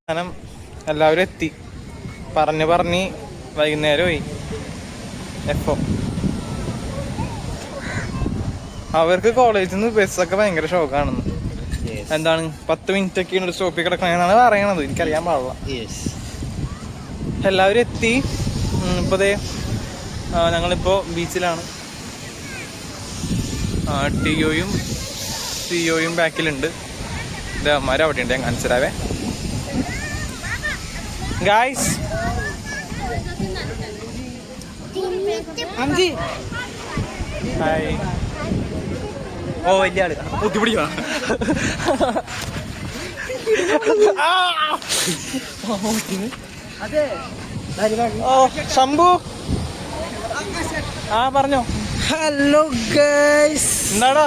കാരണം എല്ലാവരും എത്തി. പറഞ്ഞ് വൈകുന്നേരമായി. എപ്പോ അവർക്ക് കോളേജിൽ നിന്ന് ബസ്സൊക്കെ ഭയങ്കര ഷോക്കാണെന്ന്. എന്താണ് 10 മിനിറ്റ് ഒക്കെയാണ് ഒരു സ്റ്റോപ്പിൽ കിടക്കണെന്നാണ് പറയണത്. എനിക്കറിയാൻ പാടില്ല. എല്ലാവരും എത്തി. ഇപ്പോൾ ഞങ്ങളിപ്പോൾ ബീച്ചിലാണ്. ടിയോയും സിയോയും ബാക്കിലുണ്ട്. ഇതമാരും അവിടെ ഉണ്ട്. ഞാൻ കാണിച്ചിരാവേ ഗായ്സ്. ഹായ്. ഓ വലിയ ആള് ബുദ്ധിപിടിക്കണ. ഓ ശംഭു പറഞ്ഞോ. Hello guys. എന്താടാ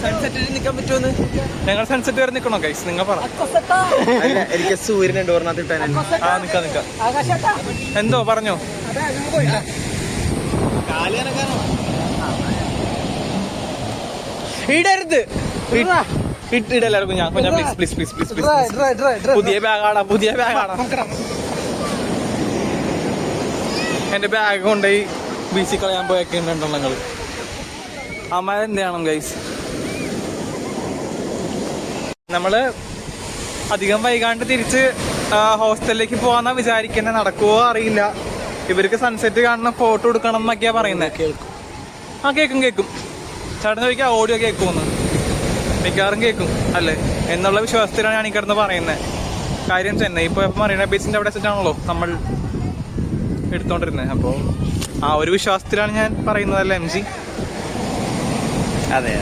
സൺസെറ്റ് നിൽക്കാൻ പറ്റുമെന്ന്? ഞങ്ങൾ സൺസെറ്റ് വരെ നിൽക്കണോ ഗൈസ്? നിങ്ങൾ പറ. എനിക്ക് സൂര്യനെ ഡോറിനകത്ത് ഇട്ടാൻ. നിക്കാം. എന്തോ പറഞ്ഞോ. ഇടരുത്. ഇടല്ലാവർക്കും ഞാൻ പ്ലീസ്. പുതിയ ബാഗാണ്. എന്റെ ബാഗ് കൊണ്ടുപോയി ബീച്ചിൽ കളയാൻ പോയൊക്കെയുണ്ടോ ഞങ്ങൾ. അമ്മ എന്ത് ചെയ്യണം ഗൈസ്? നമ്മള് അധികം വൈകാണ്ട് തിരിച്ച് ഹോസ്റ്റലിലേക്ക് പോവാന്നാ വിചാരിക്കുന്നത്. നടക്കുവോ അറിയില്ല. ഇവർക്ക് സൺസെറ്റ് കാണുന്ന ഫോട്ടോ എടുക്കണം എന്നൊക്കെയാ പറയുന്നത്. കേൾക്കും. ചേട്ടൻ ചോദിക്കാം ഓഡിയോ കേൾക്കുമെന്ന്. മിക്കവാറും കേൾക്കും അല്ലേ എന്നുള്ള വിശ്വാസത്തിലാണ് ഞാൻ ഈ കിടന്ന് പറയുന്നത്. കാര്യം ചെന്നൈ ഇപ്പോൾ മറീന ബീച്ചിന്റെ അവിടെ വെച്ചിട്ടാണല്ലോ നമ്മൾ എടുത്തോണ്ടിരുന്നത്. അപ്പോൾ ആ ഒരു വിശ്വാസത്തിലാണ് ഞാൻ പറയുന്നതല്ലേ എം ജി? അതെ.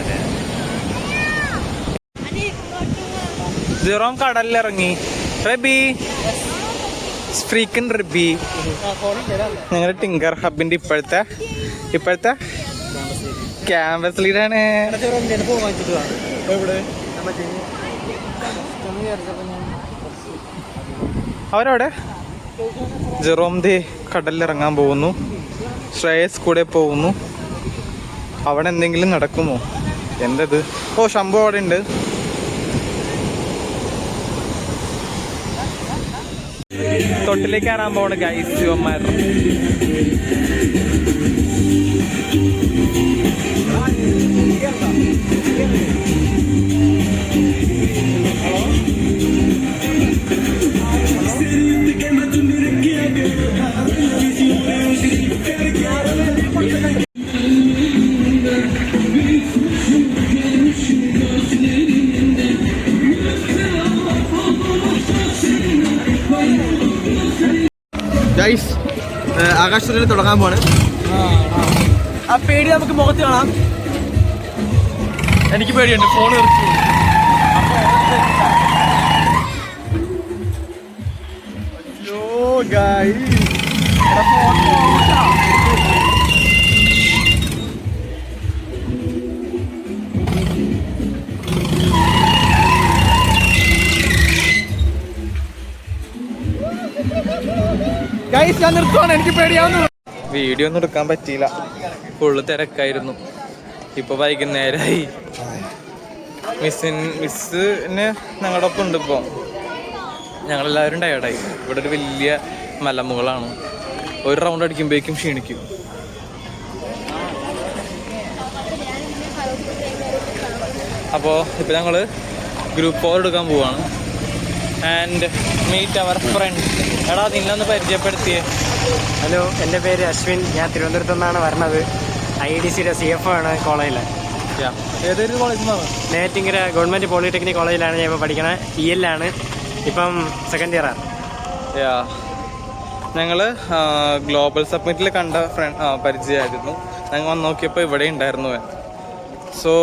ജെറോം കടലിലിറങ്ങി. റബി ഫ്രീക്കൻ റബി ഞങ്ങളുടെ ടിങ്കർ ഹബിന്റെ ഇപ്പോഴത്തെ ക്യാമ്പസ് ലീഡാണ്. അവരവിടെ ജെറോം ദേ കടലിലിറങ്ങാൻ പോകുന്നു. ശ്രേയസ് കൂടെ പോകുന്നു. അവിടെ എന്തെങ്കിലും നടക്കുമോ? എന്തത്? ഓ ശംഭു അവിടെ ഉണ്ട്. തൊട്ടിലേക്ക് കയറാൻ പോണ ഗൈസ് ശിവന്മാർ. ഗൈസ് ആകാശത്തിൽ തുടങ്ങാൻ പോണ്. ആ പേടി നമുക്ക് മുഖത്ത് കാണാം. എനിക്ക് പേടിയുണ്ട്. ഫോൺ തെറിച്ചു. ഗൈസ് ഞാൻ നിർത്തുവാണ്. എനിക്ക് പേടിയാവുന്നു. വീഡിയോ ഒന്നും എടുക്കാൻ പറ്റിയില്ല. ഫുള്ള് തിരക്കായിരുന്നു. ഇപ്പൊ വൈകുന്നേരമായി. മിസ്സിന് ഞങ്ങളുടെ ഒപ്പം ഉണ്ട്. ഇപ്പോൾ ഞങ്ങളെല്ലാവരും ടയർഡായി. ഇവിടെ ഒരു വലിയ മലമുകളാണ്. ഒരു റൗണ്ട് അടിക്കുമ്പോഴേക്കും ക്ഷീണിക്കും. അപ്പോൾ ഇപ്പോൾ ഞങ്ങൾ ഗ്രൂപ്പ് 4 എടുക്കാൻ പോവാണ്. And meet our friend. എടാ നിന്നൊന്ന് പരിചയപ്പെടുത്തിയേ. ഹലോ, എൻ്റെ പേര് അശ്വിൻ. ഞാൻ തിരുവനന്തപുരത്തു നിന്നാണ് വരണത്. IDCയുടെ CFO ആണ് കോളേജിൽ. ഏതൊരു കോളേജിൽ നിന്നാണ്? നെയ്യാറ്റിൻകര ഗവൺമെൻറ് പോളിടെക്നിക് കോളേജിലാണ് ഞാൻ ഇപ്പോൾ പഠിക്കണത്. EL ആണ്. ഇപ്പം സെക്കൻഡ് ഇയറാണ്. ഞങ്ങൾ ഗ്ലോബൽ സബ്മിറ്റിൽ കണ്ട പരിചയമായിരുന്നു. ഞങ്ങൾ വന്ന് നോക്കിയപ്പോൾ ഇവിടെ ഉണ്ടായിരുന്നു. So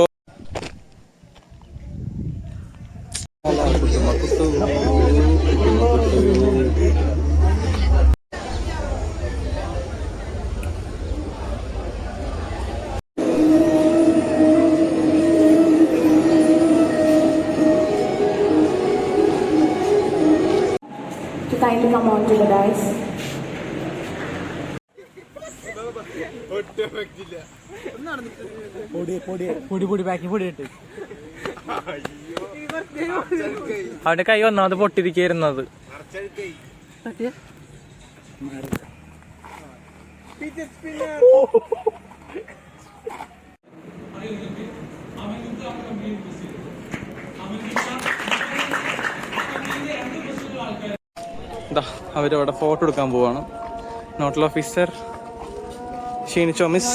kindly come on to the dice. പൊടി ബാക്കി പൊടി ഇട്ട് അവന്റെ കൈ ഒന്നാമത് പൊട്ടിരിക്കുന്നത്. അവരവിടെ ഫോട്ടോ എടുക്കാൻ പോവാണ്. Nodal officer Sheeni ചോമിസ്.